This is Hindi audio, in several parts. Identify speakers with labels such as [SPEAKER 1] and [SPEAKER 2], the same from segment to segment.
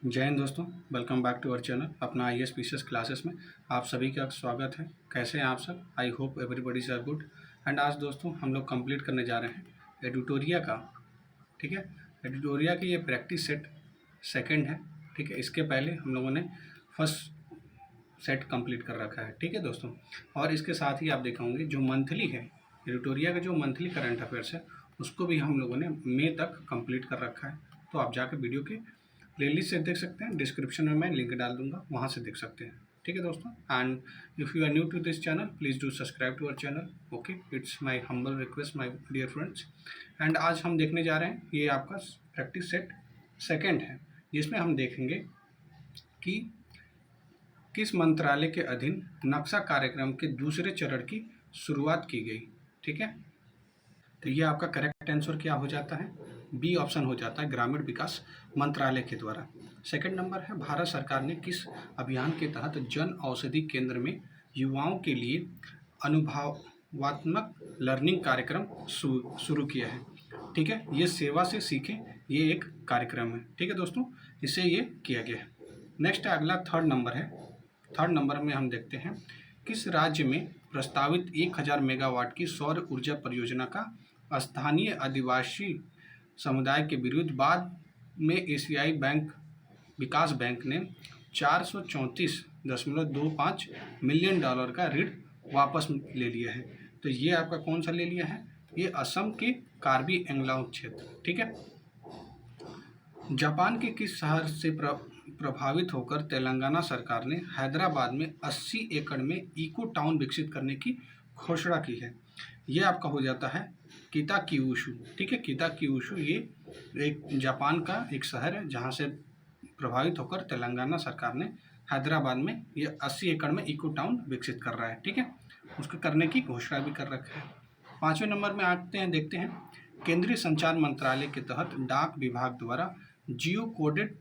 [SPEAKER 1] जय हिंद दोस्तों, welcome back to our channel अपना I S P C S classes में आप सभी का स्वागत है। कैसे हैं आप सब? I hope everybody are good. And आज दोस्तों हम लोग कंप्लीट करने जा रहे हैं एडिटोरिया का। ठीक है, एडिटोरिया की ये प्रैक्टिस सेट सेकंड है। ठीक है, इसके पहले हम लोगों ने फर्स्ट सेट कंप्लीट कर रखा है। ठीक है दोस्तों, और इसके साथ ही आप देखेंगे जो मंथली है एडिटोरिया का, जो मंथली करंट अफेयर्स है उसको भी हम लोगों ने मई तक कंप्लीट कर रखा है। तो आप जाकर वीडियो के प्लेलिस्ट से देख सकते हैं, डिस्क्रिप्शन में मैं लिंक डाल दूंगा, वहाँ से देख सकते हैं। ठीक है दोस्तों, and if you are new to this channel please do subscribe to our channel. Okay, it's my humble request my dear friends. And आज हम देखने जा रहे हैं, ये आपका प्रैक्टिस सेट सेकंड है, जिसमें हम देखेंगे कि किस मंत्रालय के अधीन नक्शा कार्यक्रम के दूसरे चरण की शुरुआत की गई। ठीक है, तो ये आपका करेक्ट आंसर क्या हो जाता है? बी ऑप्शन हो जाता है, ग्रामीण विकास मंत्रालय के द्वारा। सेकंड नंबर है, भारत सरकार ने किस अभियान के तहत जन औषधि केंद्र में युवाओं के लिए अनुभवात्मक लर्निंग कार्यक्रम शुरू किया है? ठीक है, ये सेवा से सीखें, ये एक कार्यक्रम है। ठीक है दोस्तों, इससे ये किया गया है। नेक्स्ट अगला थर्ड नंबर है। थर्ड नंबर में हम देखते हैं, किस राज्य में प्रस्तावित 1000 मेगावाट की सौर ऊर्जा परियोजना का स्थानीय आदिवासी समुदाय के विरुद्ध बाद में एशियाई विकास बैंक ने 434.25 मिलियन डॉलर का ऋण वापस ले लिया है? तो ये आपका कौन सा ले लिया है? ये असम के कार्बी एंगलांग क्षेत्र। ठीक है, जापान के किस शहर से प्रभावित होकर तेलंगाना सरकार ने हैदराबाद में 80 एकड़ में इको टाउन विकसित करने की घोषणा की है? ये आपका हो जाता है किताक्यूशु। ठीक है, किताक्यूशु ये एक जापान का एक शहर है जहाँ से प्रभावित होकर तेलंगाना सरकार ने हैदराबाद में ये 80 एकड़ में इको टाउन विकसित कर रहा है। ठीक है, उसको करने की घोषणा भी कर रखा है। पाँचवें नंबर में आते हैं, देखते हैं, केंद्रीय संचार मंत्रालय के तहत डाक विभाग द्वारा जियो कोडेड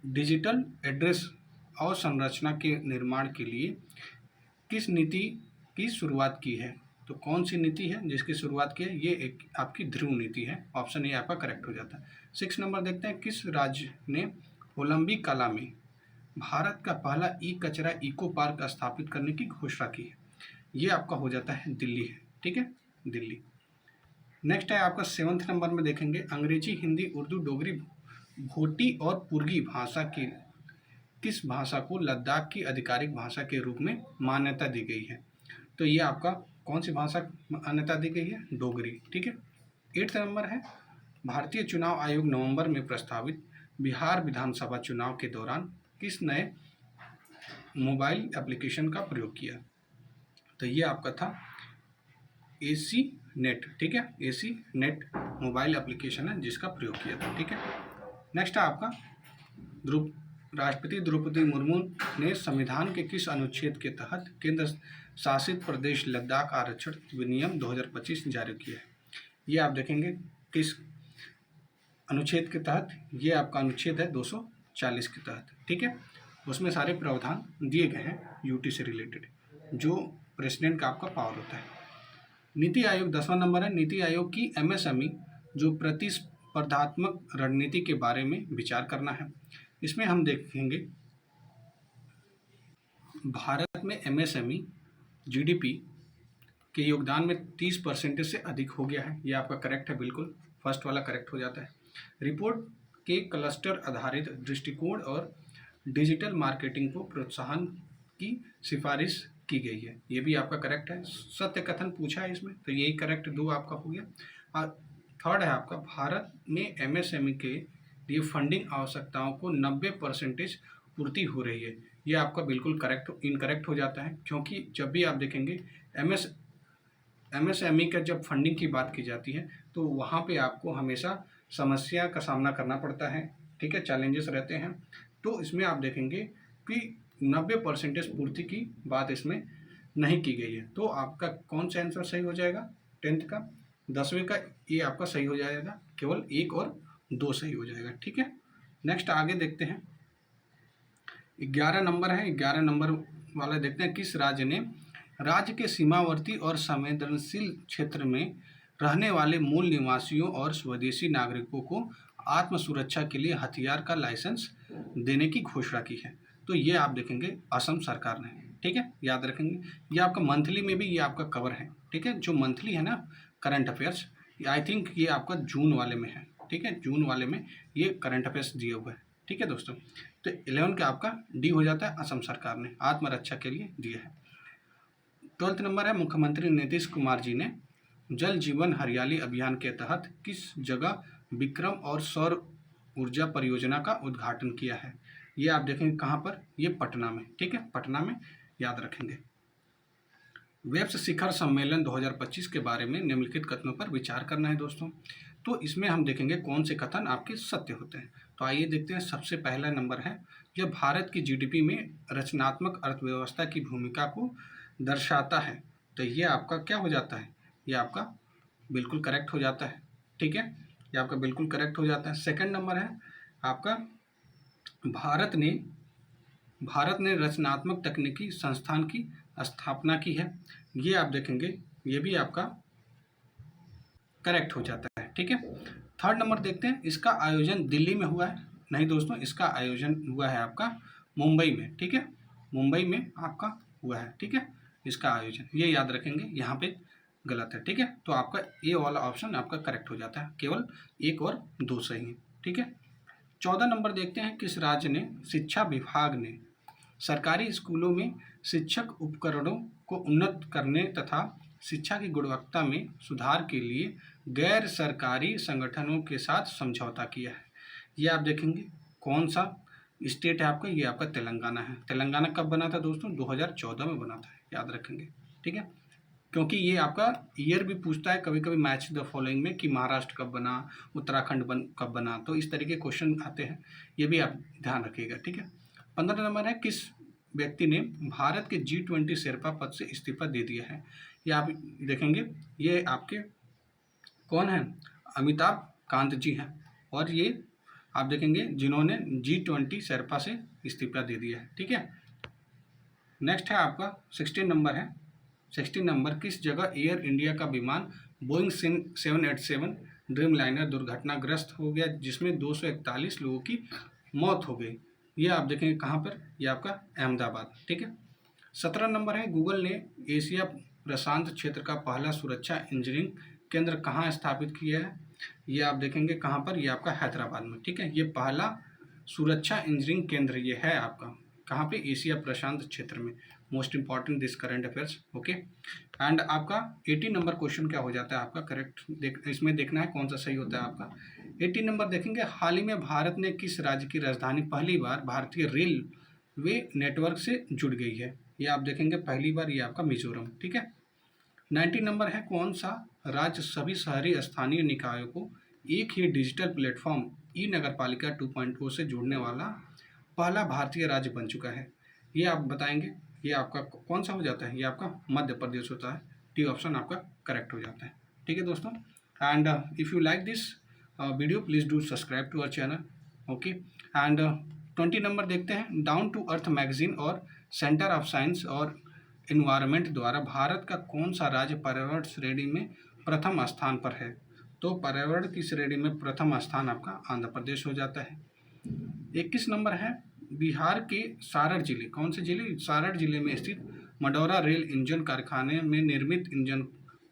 [SPEAKER 1] डिजिटल एड्रेस अवसंरचना के निर्माण के लिए किस नीति की शुरुआत की है? तो कौन सी नीति है जिसकी शुरुआत की है? ये एक आपकी ध्रुव नीति है। ऑप्शन ए आपका करेक्ट हो जाता है। 6 नंबर देखते हैं, किस राज्य ने होलंबी कला में भारत का पहला ई कचरा इको पार्क स्थापित करने की घोषणा की है? ये आपका हो जाता है दिल्ली है। ठीक है, दिल्ली। नेक्स्ट है आपका 7th नंबर में देखेंगे, अंग्रेजी, हिंदी, उर्दू, डोगरी, भोटी और पुर्गी भाषा की किस भाषा को लद्दाख की आधिकारिक भाषा के रूप में मान्यता दी गई है? तो ये आपका कौन सी भाषा मान्यता दी गई है? डोगरी। ठीक है। 8th नंबर है, भारतीय चुनाव आयोग नवंबर में प्रस्तावित बिहार विधानसभा चुनाव के दौरान किस नए मोबाइल एप्लीकेशन का प्रयोग किया? तो ये आपका था AC नेट। ठीक है, AC नेट मोबाइल एप्लीकेशन है जिसका प्रयोग किया था। ठीक है। नेक्स्ट है आपका राष्ट्रपति द्रौपदी मुर्मू ने संविधान के किस अनुच्छेद के तहत केंद्र शासित प्रदेश लद्दाख आरक्षण विनियम 2025 जारी किया है? ये आप देखेंगे किस अनुच्छेद के तहत? ये आपका अनुच्छेद है 240 के तहत। ठीक है, उसमें सारे प्रावधान दिए गए हैं यूटी से रिलेटेड, जो प्रेसिडेंट का आपका पावर होता है। नीति आयोग 10वां नंबर है, नीति आयोग की MSME जो प्रतिस्पर्धात्मक रणनीति के बारे में विचार करना है। इसमें हम देखेंगे भारत में MSME GDP के योगदान में 30% से अधिक हो गया है। ये आपका करेक्ट है, बिल्कुल फर्स्ट वाला करेक्ट हो जाता है। रिपोर्ट के क्लस्टर आधारित दृष्टिकोण और डिजिटल मार्केटिंग को प्रोत्साहन की सिफारिश की गई है। ये भी आपका करेक्ट है। सत्य कथन पूछा है इसमें, तो यही करेक्ट 2 आपका हो गया। और थर्ड है आपका, भारत में MSME के लिए फंडिंग आवश्यकताओं को 90% पूर्ति हो रही है। ये आपका बिल्कुल इनकरेक्ट हो जाता है, क्योंकि जब भी आप देखेंगे MSME का जब फंडिंग की बात की जाती है तो वहाँ पे आपको हमेशा समस्या का सामना करना पड़ता है। ठीक है, चैलेंजेस रहते हैं। तो इसमें आप देखेंगे कि 90% पूर्ति की बात इसमें नहीं की गई है। तो आपका कौन सा आंसर सही हो जाएगा? 10th का, 10वें का ये आपका सही हो जाएगा, केवल 1 और 2 सही हो जाएगा। ठीक है, नेक्स्ट आगे देखते हैं। 11 नंबर है, 11 नंबर वाला देखते हैं, किस राज्य के सीमावर्ती और संवेदनशील क्षेत्र में रहने वाले मूल निवासियों और स्वदेशी नागरिकों को आत्म सुरक्षा के लिए हथियार का लाइसेंस देने की घोषणा की है? तो ये आप देखेंगे असम सरकार ने, ठीक है, याद रखेंगे। ये आपका मंथली में भी ये आपका कवर है, ठीक है, जो मंथली है ना करंट अफेयर्स, आई थिंक ये आपका जून वाले में है, ठीक है, जून वाले में ये करंट अफेयर्स दिए हुए हैं, ठीक है दोस्तों। तो 11 का आपका डी हो जाता है, असम सरकार ने आत्मरक्षा के लिए दिया है। 12th नंबर है, मुख्यमंत्री नीतीश कुमार जी ने जल जीवन हरियाली अभियान के तहत किस जगह विक्रम और सौर ऊर्जा परियोजना का उद्घाटन किया है? ये आप देखेंगे कहाँ पर, ये पटना में, ठीक है, पटना में, याद रखेंगे। वेब्स शिखर सम्मेलन 2025 के बारे में निम्नलिखित कथनों पर विचार करना है दोस्तों। तो इसमें हम देखेंगे कौन से कथन आपके सत्य होते हैं। तो आइए देखते हैं। सबसे पहला नंबर है, यह भारत की जीडीपी में रचनात्मक अर्थव्यवस्था की भूमिका को दर्शाता है। तो ये आपका क्या हो जाता है, ये आपका बिल्कुल करेक्ट हो जाता है, ठीक है, ये आपका बिल्कुल करेक्ट हो जाता है। सेकंड नंबर है आपका, भारत ने रचनात्मक तकनीकी संस्थान की स्थापना की है। ये आप देखेंगे, ये भी आपका करेक्ट हो जाता है, ठीक है। थर्ड नंबर देखते हैं, इसका आयोजन दिल्ली में हुआ है? नहीं दोस्तों, इसका आयोजन हुआ है आपका मुंबई में, ठीक है, मुंबई में आपका हुआ है, ठीक है, इसका आयोजन, ये याद रखेंगे, यहाँ पे गलत है, ठीक है। तो आपका ए वाला ऑप्शन आपका करेक्ट हो जाता है, केवल एक और दो सही है, ठीक है। 14 नंबर देखते हैं, किस राज्य ने शिक्षा विभाग ने सरकारी स्कूलों में शिक्षक उपकरणों को उन्नत करने तथा शिक्षा की गुणवत्ता में सुधार के लिए गैर सरकारी संगठनों के साथ समझौता किया है? ये आप देखेंगे कौन सा स्टेट है आपका, ये आपका तेलंगाना है। तेलंगाना कब बना था दोस्तों? 2014 में बना था, याद रखेंगे, ठीक है, क्योंकि ये आपका ईयर भी पूछता है कभी कभी मैच द फॉलोइंग में, कि महाराष्ट्र कब बना, उत्तराखंड कब बना, तो इस तरीके क्वेश्चन आते हैं, ये भी आप ध्यान रखिएगा, ठीक है। 15 नंबर है, किस व्यक्ति ने भारत के G20 शेरपा पद से इस्तीफा दे दिया है? ये आप देखेंगे, ये आपके कौन है, अमिताभ कांत जी हैं, और ये आप देखेंगे जिन्होंने G20 शेरपा से इस्तीफा दे दिया है, ठीक है। नेक्स्ट है आपका 16 नंबर है, 16 नंबर, किस जगह एयर इंडिया का विमान बोइंग 787 ड्रीम लाइनर दुर्घटनाग्रस्त हो गया, जिसमें 241 लोगों की मौत हो गई? ये आप देखेंगे कहाँ पर, ये आपका अहमदाबाद, ठीक है। 17 नंबर है, गूगल ने एशिया प्रशांत क्षेत्र का पहला सुरक्षा इंजीनियरिंग केंद्र कहाँ स्थापित किया है? ये आप देखेंगे कहाँ पर, ये आपका हैदराबाद में, ठीक है, ये पहला सुरक्षा इंजीनियरिंग केंद्र ये है आपका कहाँ पे, एशिया प्रशांत क्षेत्र में। Most important this current affairs, okay. And आपका 80 नंबर क्वेश्चन क्या हो जाता है आपका करेक्ट, इसमें देखना है कौन सा सही होता है आपका। 80 नंबर देखेंगे, हाल ही में भारत ने किस राज्य की राजधानी पहली बार भारतीय रेलवे नेटवर्क से जुड़ गई है? ये आप देखेंगे पहली बार, ये आपका मिजोरम, ठीक है। 90 नंबर है, कौन सा राज्य सभी शहरी स्थानीय निकायों को एक ही डिजिटल प्लेटफॉर्म ई नगरपालिका 2.0 से जोड़ने वाला पहला भारतीय राज्य बन चुका है? ये आप बताएंगे, ये आपका कौन सा हो जाता है? ये आपका मध्य प्रदेश होता है, डी ऑप्शन आपका करेक्ट हो जाता है, ठीक है दोस्तों। And if you like this video please do subscribe to our channel, okay. And 20 number देखते हैं, डाउन टू अर्थ मैगजीन और सेंटर ऑफ साइंस और इन्वायरमेंट द्वारा भारत का कौन सा राज्य पर्यावरण श्रेणी में प्रथम स्थान पर है? तो पर्यावरण की श्रेणी में प्रथम स्थान आपका आंध्र प्रदेश हो जाता है। 21 नंबर है, बिहार के सारण जिले, कौन से जिले, सारण जिले में स्थित मडौरा रेल इंजन कारखाने में निर्मित इंजन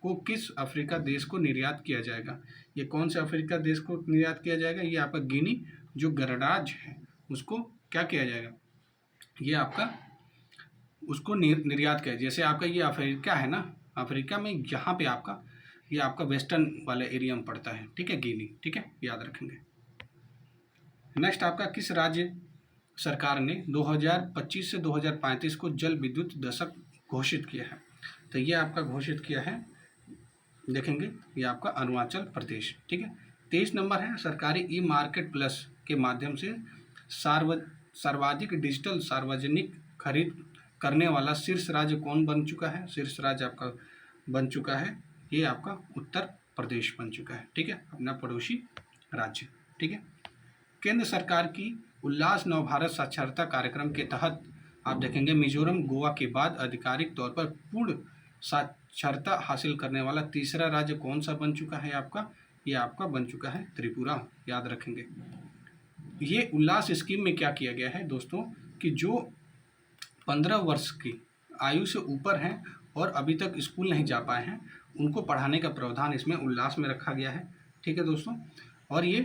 [SPEAKER 1] को किस अफ्रीका देश को निर्यात किया जाएगा? ये कौन से अफ्रीका देश को निर्यात किया जाएगा? ये आपका गिनी जो गणराज्य है उसको क्या किया जाएगा, ये आपका उसको निर्यात किया। जैसे आपका ये अफ्रीका है ना, अफ्रीका में यहाँ पे आपका ये आपका वेस्टर्न वाले एरिया में पड़ता है, ठीक है, गिनी, ठीक है, याद रखेंगे। नेक्स्ट आपका, किस राज्य सरकार ने 2025 से 2035 को जल विद्युत दशक घोषित किया है? तो ये आपका घोषित किया है, देखेंगे, ये आपका अरुणाचल प्रदेश, ठीक है। 23 नंबर है, सरकारी ई मार्केट प्लस के माध्यम से सर्वाधिक डिजिटल सार्वजनिक खरीद करने वाला शीर्ष राज्य कौन बन चुका है? शीर्ष राज्य आपका बन चुका है, ये आपका उत्तर प्रदेश बन चुका है, ठीक है, अपना पड़ोसी राज्य, ठीक है। केंद्र सरकार की उल्लास नव भारत साक्षरता कार्यक्रम के तहत आप देखेंगे मिजोरम गोवा के बाद आधिकारिक तौर पर पूर्ण साक्षरता हासिल करने वाला तीसरा राज्य कौन सा बन चुका है आपका? ये आपका बन चुका है त्रिपुरा, याद रखेंगे। ये उल्लास स्कीम में क्या किया गया है दोस्तों कि जो 15 वर्ष की आयु से ऊपर हैं और अभी तक स्कूल नहीं जा पाए हैं, उनको पढ़ाने का प्रावधान इसमें उल्लास में रखा गया है। ठीक है दोस्तों, और ये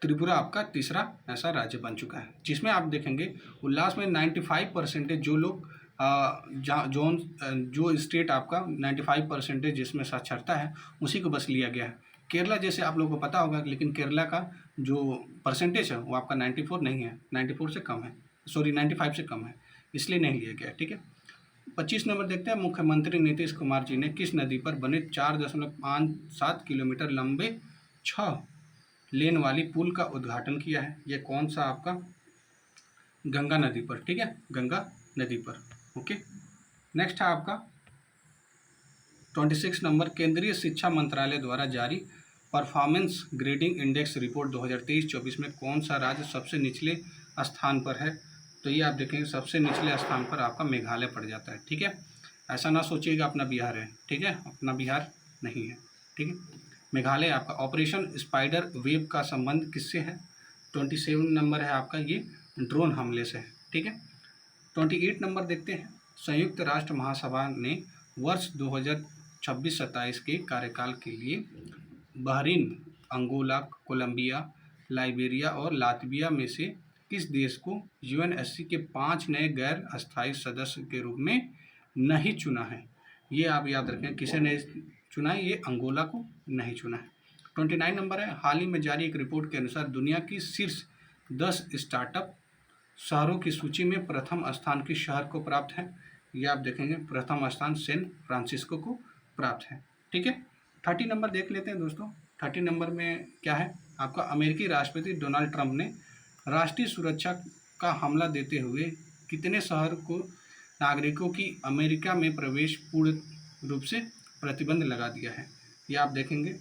[SPEAKER 1] त्रिपुरा आपका तीसरा ऐसा राज्य बन चुका है जिसमें आप देखेंगे उल्लास में 95% जो लोग जो स्टेट आपका 95% जिसमें साक्षरता है उसी को बस लिया गया है। केरला जैसे आप लोगों को पता होगा, लेकिन केरला का जो परसेंटेज है वो आपका 94 नहीं है, 94 से कम है, सॉरी 95 से कम है, इसलिए नहीं लिया गया। ठीक है, 25 नंबर देखते हैं। मुख्यमंत्री नीतीश कुमार जी ने किस नदी पर बने 4.57 किलोमीटर लंबे 6 लेन वाली पुल का उद्घाटन किया है? ये कौन सा आपका गंगा नदी पर। ठीक है, गंगा नदी पर। ओके, नेक्स्ट है आपका 26 नंबर। केंद्रीय शिक्षा मंत्रालय द्वारा जारी परफॉर्मेंस ग्रेडिंग इंडेक्स रिपोर्ट 2023-24 में कौन सा राज्य सबसे निचले स्थान पर है? तो ये आप देखेंगे सबसे निचले स्थान पर आपका मेघालय पड़ जाता है। ठीक है, ऐसा ना सोचिएगा अपना बिहार है। ठीक है, अपना बिहार नहीं है। ठीक है, मेघालय आपका। ऑपरेशन स्पाइडर वेब का संबंध किससे है? 27 नंबर है आपका, ये ड्रोन हमले से है। ठीक है, 28 नंबर देखते हैं। संयुक्त राष्ट्र महासभा ने वर्ष 2026-27 के कार्यकाल के लिए बहरीन, अंगोला, कोलंबिया, लाइबेरिया और लातविया में से किस देश को यूएनएससी के 5 नए गैर अस्थायी सदस्य के रूप में नहीं चुना है? ये आप याद रखें, किसे नहीं चुना है? ये अंगोला को नहीं चुना है। 29 नंबर है। हाल ही में जारी एक रिपोर्ट के अनुसार दुनिया की शीर्ष 10 स्टार्टअप शहरों की सूची में प्रथम स्थान किस शहर को प्राप्त है? ये आप देखेंगे प्रथम स्थान सैन फ्रांसिस्को को प्राप्त है। ठीक है, 30 नंबर देख लेते हैं दोस्तों। 30 नंबर में क्या है आपका? अमेरिकी राष्ट्रपति डोनाल्ड ट्रंप ने राष्ट्रीय सुरक्षा का हमला देते हुए कितने शहर को नागरिकों की अमेरिका में प्रवेश पूर्ण रूप से प्रतिबंध लगा दिया है? ये आप देखेंगे,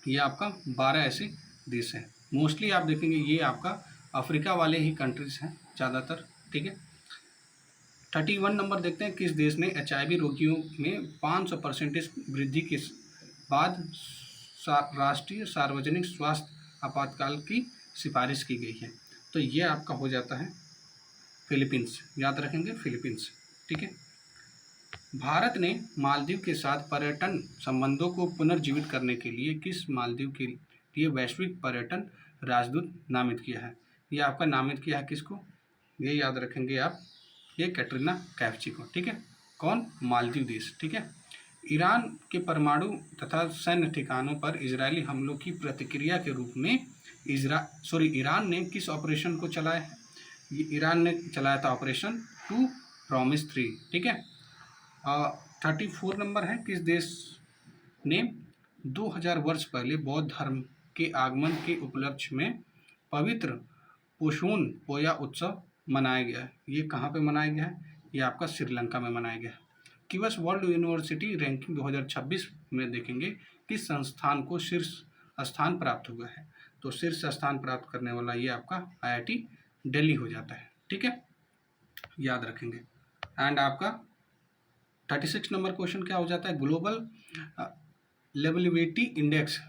[SPEAKER 1] ये आपका 12 ऐसे देश हैं। मोस्टली आप देखेंगे ये आपका अफ्रीका वाले ही कंट्रीज हैं ज़्यादातर। ठीक है, 31 नंबर देखते हैं। किस देश ने HIV रोगियों में 500% वृद्धि के बाद राष्ट्रीय सार्वजनिक स्वास्थ्य आपातकाल की सिफारिश की गई है? तो ये आपका हो जाता है फिलीपींस, याद रखेंगे फिलीपींस। ठीक है, भारत ने मालदीव के साथ पर्यटन संबंधों को पुनर्जीवित करने के लिए किस मालदीव के लिए वैश्विक पर्यटन राजदूत नामित किया है? ये आपका नामित किया है किसको? ये याद रखेंगे आप, ये कैटरीना कैफ को। ठीक है, कौन? मालदीव देश। ठीक है, ईरान के परमाणु तथा सैन्य ठिकानों पर इजरायली हमलों की प्रतिक्रिया के रूप में ईरान ने किस ऑपरेशन को चलाया है? ये ईरान ने चलाया था ऑपरेशन 2 प्रॉमिस 3। ठीक है, 34 नंबर है। किस देश ने 2000 वर्ष पहले बौद्ध धर्म के आगमन के उपलक्ष्य में पवित्र पोषून पोया उत्सव मनाया गया है? ये कहाँ पे मनाया गया है? ये आपका श्रीलंका में मनाया गया है। क्यूएस वर्ल्ड यूनिवर्सिटी रैंकिंग 2026 में देखेंगे किस संस्थान को शीर्ष स्थान प्राप्त हुआ है? तो शीर्ष स्थान प्राप्त करने वाला ये आपका IIT दिल्ली हो जाता है। ठीक है, याद रखेंगे। एंड आपका 36 नंबर क्वेश्चन क्या हो जाता है? ग्लोबल लिवबिलिटी इंडेक्स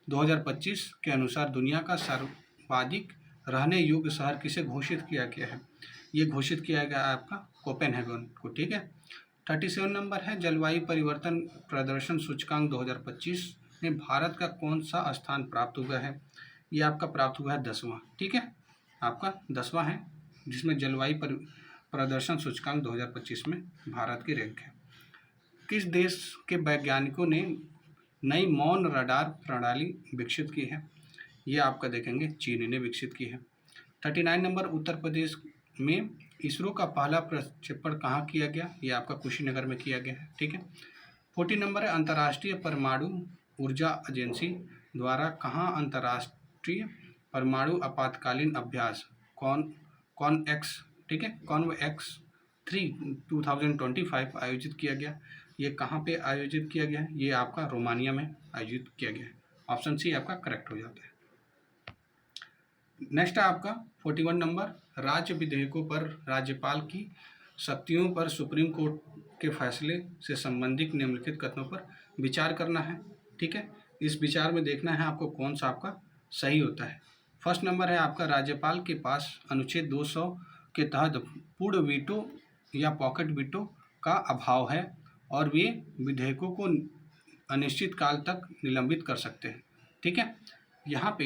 [SPEAKER 1] 2025 के अनुसार दुनिया का सर्वाधिक रहने योग्य शहर किसे घोषित किया गया है? ये घोषित किया गया है आपका कोपेनहेगन को। ठीक है, 37 नंबर है। जलवायु परिवर्तन प्रदर्शन सूचकांक 2025 में भारत का कौन सा स्थान प्राप्त हुआ है? ये आपका प्राप्त हुआ है 10वां। ठीक है, आपका 10वां है जिसमें जलवायु प्रदर्शन सूचकांक 2025 में भारत की रैंक है। किस देश के वैज्ञानिकों ने नई मौन रडार प्रणाली विकसित की है? ये आपका देखेंगे चीन ने विकसित की है। 39 नंबर। उत्तर प्रदेश में इसरो का पहला प्रक्षेपण कहाँ किया गया? ये आपका कुशीनगर में किया गया है। ठीक है, 40 नंबर है। अंतर्राष्ट्रीय परमाणु ऊर्जा एजेंसी द्वारा कहाँ अंतर्राष्ट्रीय परमाणु आपातकालीन अभ्यास कॉनएक्स, ठीक है, कॉनएक्स 3 2025 आयोजित किया गया? ये कहाँ पे आयोजित किया गया है? ये आपका रोमानिया में आयोजित किया गया है। ऑप्शन सी आपका करेक्ट हो जाता है। नेक्स्ट है आपका 41 नंबर। राज्य विधेयकों पर राज्यपाल की शक्तियों पर सुप्रीम कोर्ट के फैसले से संबंधित निम्नलिखित कथनों पर विचार करना है। ठीक है, इस विचार में देखना है आपको कौन सा आपका सही होता है। फर्स्ट नंबर है आपका, राज्यपाल के पास अनुच्छेद 200 के तहत पूर्ण वीटो या पॉकेट वीटो का अभाव है और वे विधेयकों को अनिश्चित काल तक निलंबित कर सकते हैं। ठीक है, यहाँ पे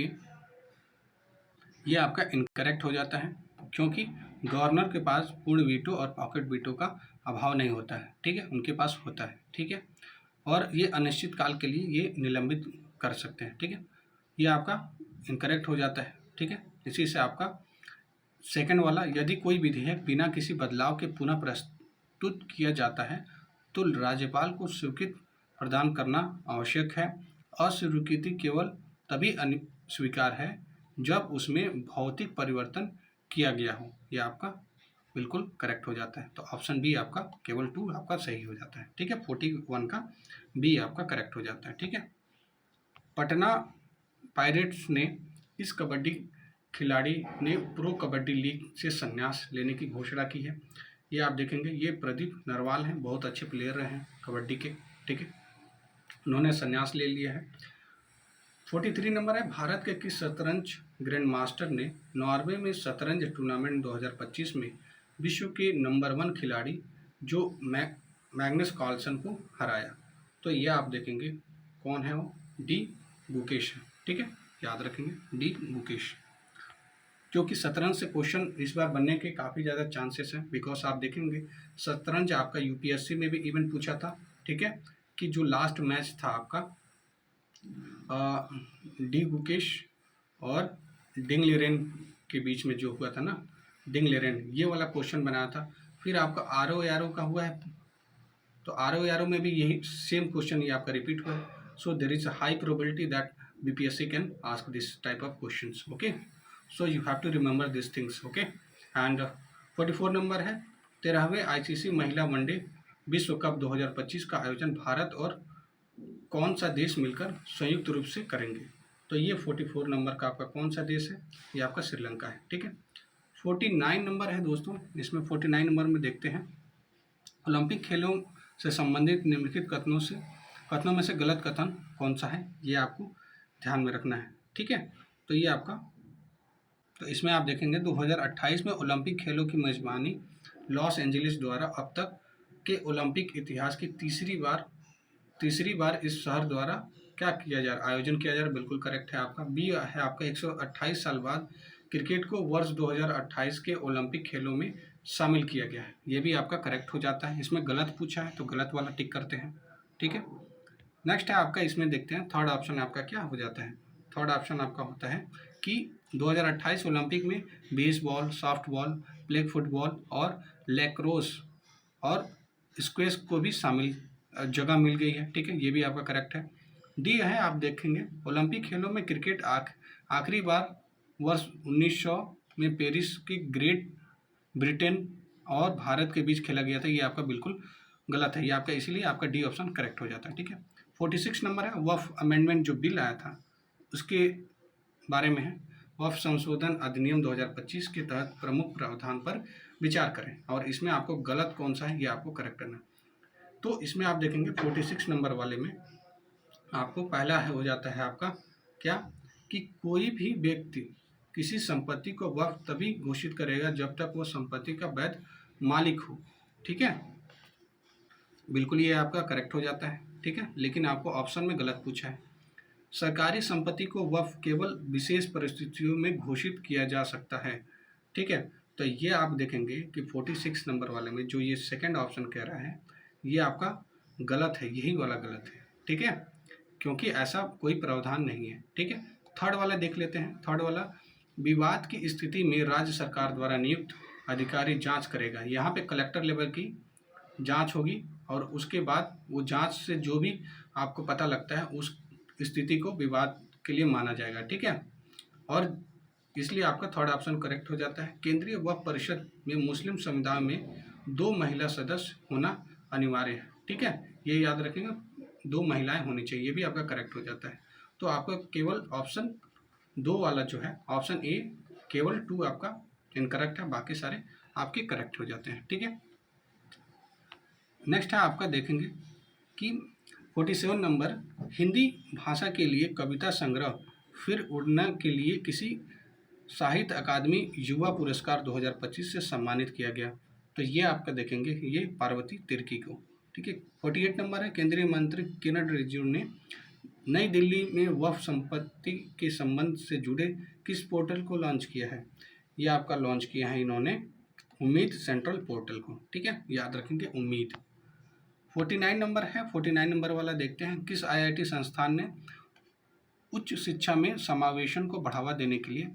[SPEAKER 1] ये आपका इनकरेक्ट हो जाता है, क्योंकि गवर्नर के पास पूर्ण वीटो और पॉकेट वीटो का अभाव नहीं होता है। ठीक है, उनके पास होता है। ठीक है, और ये अनिश्चित काल के लिए ये निलंबित कर सकते हैं। ठीक है, ये आपका इनकरेक्ट हो जाता है। ठीक है, इसी से आपका सेकंड वाला, यदि कोई विधेयक बिना किसी बदलाव के पुनः प्रस्तुत किया जाता है तो राज्यपाल को स्वीकृति प्रदान करना आवश्यक है। अस्वीकृति केवल तभी स्वीकार है जब उसमें भौतिक परिवर्तन किया गया हो। यह आपका बिल्कुल करेक्ट हो जाता है। तो ऑप्शन बी आपका केवल 2 आपका सही हो जाता है। ठीक है, 41 का बी आपका करेक्ट हो जाता है। ठीक है, पटना पायरेट्स ने इस कबड्डी खिलाड़ी ने प्रो कबड्डी लीग से संन्यास लेने की घोषणा की है। ये आप देखेंगे, ये प्रदीप नरवाल हैं, बहुत अच्छे प्लेयर रहे हैं कबड्डी के। ठीक है, उन्होंने संन्यास ले लिया है। 43 नंबर है, भारत के किस शतरंज ग्रैंड मास्टर ने नॉर्वे में शतरंज टूर्नामेंट 2025 में विश्व के नंबर 1 खिलाड़ी जो मैग्नस कार्लसन को हराया? तो ये आप देखेंगे कौन है वो, डी गुकेश है। ठीक है, याद रखेंगे डी गुकेश, क्योंकि शतरंज से क्वेश्चन इस बार बनने के काफ़ी ज़्यादा चांसेस हैं। बिकॉज आप देखेंगे शतरंज आपका यूपीएससी में भी इवेंट पूछा था। ठीक है, कि जो लास्ट मैच था आपका डी गुकेश और डिंग लिरेन के बीच में जो हुआ था ना, डिंग लिरेन, ये वाला क्वेश्चन बनाया था। फिर आपका आरओ एरो का हुआ है, तो आरओ एरो में भी यही सेम क्वेश्चन ये आपका रिपीट हुआ है। So there is a high probability that BPSC can ask this type of questions. Okay, so you have to remember this things. Okay, and 44 number है, 13वें आईसीसी महिला वनडे विश्व कप 2025 का आयोजन भारत और कौन सा देश मिलकर संयुक्त रूप से करेंगे? तो ये 44 नंबर का आपका कौन सा देश है? ये आपका श्रीलंका है। ठीक है, 49 नंबर है दोस्तों, इसमें 49 नंबर में देखते हैं, ओलंपिक खेलों से संबंधित निम्नलिखित कथनों में से गलत कथन कौन सा है? ये आपको ध्यान में रखना है। ठीक है, तो ये आपका, तो इसमें आप देखेंगे 2028 में ओलंपिक खेलों की मेजबानी लॉस एंजलिस द्वारा अब तक के ओलंपिक इतिहास की तीसरी बार इस शहर द्वारा क्या किया जा रहा, आयोजन किया जा रहा है। बिल्कुल करेक्ट है आपका बी है आपका, 128 साल बाद क्रिकेट को वर्ष 2028 के ओलंपिक खेलों में शामिल किया गया है। ये भी आपका करेक्ट हो जाता है। इसमें गलत पूछा है तो गलत वाला टिक करते हैं। ठीक है, नेक्स्ट है आपका, इसमें देखते हैं थर्ड ऑप्शन आपका क्या हो जाता है। थर्ड ऑप्शन आपका होता है कि 2028 ओलंपिक में बेसबॉल, सॉफ्टबॉल, फ्लैग फुटबॉल और लैक्रोस और स्क्वैश को भी शामिल जगह मिल गई है। ठीक है, ये भी आपका करेक्ट है। डी है, आप देखेंगे ओलंपिक खेलों में क्रिकेट आखिरी बार वर्ष 1900 में पेरिस की ग्रेट ब्रिटेन और भारत के बीच खेला गया था। ये आपका बिल्कुल गलत है, ये आपका, इसलिए आपका डी ऑप्शन करेक्ट हो जाता है। ठीक है, 46 नंबर है, वक्फ अमेंडमेंट जो बिल आया था उसके बारे में है। वक्फ संशोधन अधिनियम 2025 के तहत प्रमुख प्रावधान पर विचार करें, और इसमें आपको गलत कौन सा है ये आपको करेक्ट करना है। तो इसमें आप देखेंगे 46 नंबर वाले में आपको पहला है हो जाता है आपका क्या, कि कोई भी व्यक्ति किसी संपत्ति को वक्फ तभी घोषित करेगा जब तक वो संपत्ति का वैध मालिक हो। ठीक है, बिल्कुल ये आपका करेक्ट हो जाता है। ठीक है, लेकिन आपको ऑप्शन में गलत पूछा है। सरकारी संपत्ति को वक्फ केवल विशेष परिस्थितियों में घोषित किया जा सकता है। ठीक है, तो ये आप देखेंगे कि 46 नंबर वाले में जो ये सेकंड ऑप्शन कह रहा है ये आपका गलत है, यही वाला गलत है। ठीक है, क्योंकि ऐसा कोई प्रावधान नहीं है। ठीक है, थर्ड वाला देख लेते हैं। थर्ड वाला, विवाद की स्थिति में राज्य सरकार द्वारा नियुक्त अधिकारी जांच करेगा। यहाँ पे कलेक्टर लेवल की जांच होगी और उसके बाद वो जांच से जो भी आपको पता लगता है उस स्थिति को विवाद के लिए माना जाएगा। ठीक है, और इसलिए आपका थर्ड ऑप्शन करेक्ट हो जाता है। केंद्रीय वक्फ परिषद में मुस्लिम समुदाय में 2 महिला सदस्य होना अनिवार्य है। ठीक है, ये याद रखेंगे, 2 महिलाएं होनी चाहिए, ये भी आपका करेक्ट हो जाता है। तो आपका केवल ऑप्शन 2 वाला जो है ऑप्शन ए केवल 2 आपका इनकरेक्ट है, बाकी सारे आपके करेक्ट हो जाते हैं। ठीक है, नेक्स्ट है आपका देखेंगे कि 47 नंबर, हिंदी भाषा के लिए कविता संग्रह फिर उड़ना के लिए किसी साहित्य अकादमी युवा पुरस्कार 2025 से सम्मानित किया गया। तो ये आपका देखेंगे, ये पार्वती तिर्की को। ठीक है। 48 नंबर है, केंद्रीय मंत्री किरण रिजिजू ने नई दिल्ली में वक्फ संपत्ति के संबंध से जुड़े किस पोर्टल को लॉन्च किया है? ये आपका लॉन्च किया है इन्होंने उम्मीद सेंट्रल पोर्टल को। ठीक है, याद रखेंगे उम्मीद। 49 नंबर है, 49 नंबर वाला देखते हैं, किस IIT संस्थान ने उच्च शिक्षा में समावेशन को बढ़ावा देने के लिए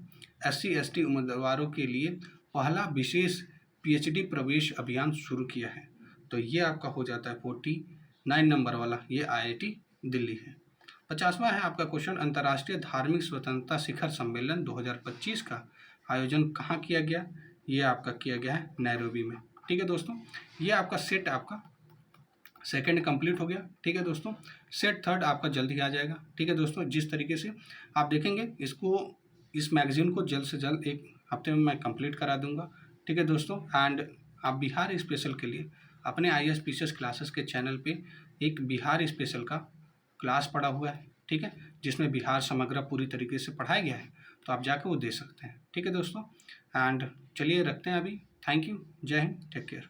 [SPEAKER 1] SC/ST उम्मीदवारों के लिए पहला विशेष PhD प्रवेश अभियान शुरू किया है? तो ये आपका हो जाता है 49 नंबर वाला, ये IIT दिल्ली है। 50वां है आपका क्वेश्चन, अंतर्राष्ट्रीय धार्मिक स्वतंत्रता शिखर सम्मेलन 2025 का आयोजन कहाँ किया गया? ये आपका किया गया है नैरोबी में। ठीक है दोस्तों, ये आपका सेट आपका सेकंड कंप्लीट हो गया। ठीक है दोस्तों, सेट थर्ड आपका जल्द ही आ जाएगा। ठीक है दोस्तों, जिस तरीके से आप देखेंगे इसको, इस मैगजीन को जल्द से जल्द एक हफ्ते में मैं कंप्लीट करा दूंगा। ठीक है दोस्तों, एंड आप बिहार स्पेशल के लिए अपने IAS क्लासेस के चैनल पे एक बिहार स्पेशल का क्लास पड़ा हुआ है। ठीक है, जिसमें बिहार समग्र पूरी तरीके से पढ़ाया गया है, तो आप जाकर वो दे सकते हैं। ठीक है दोस्तों, एंड चलिए रखते हैं अभी। थैंक यू, जय हिंद, टेक केयर।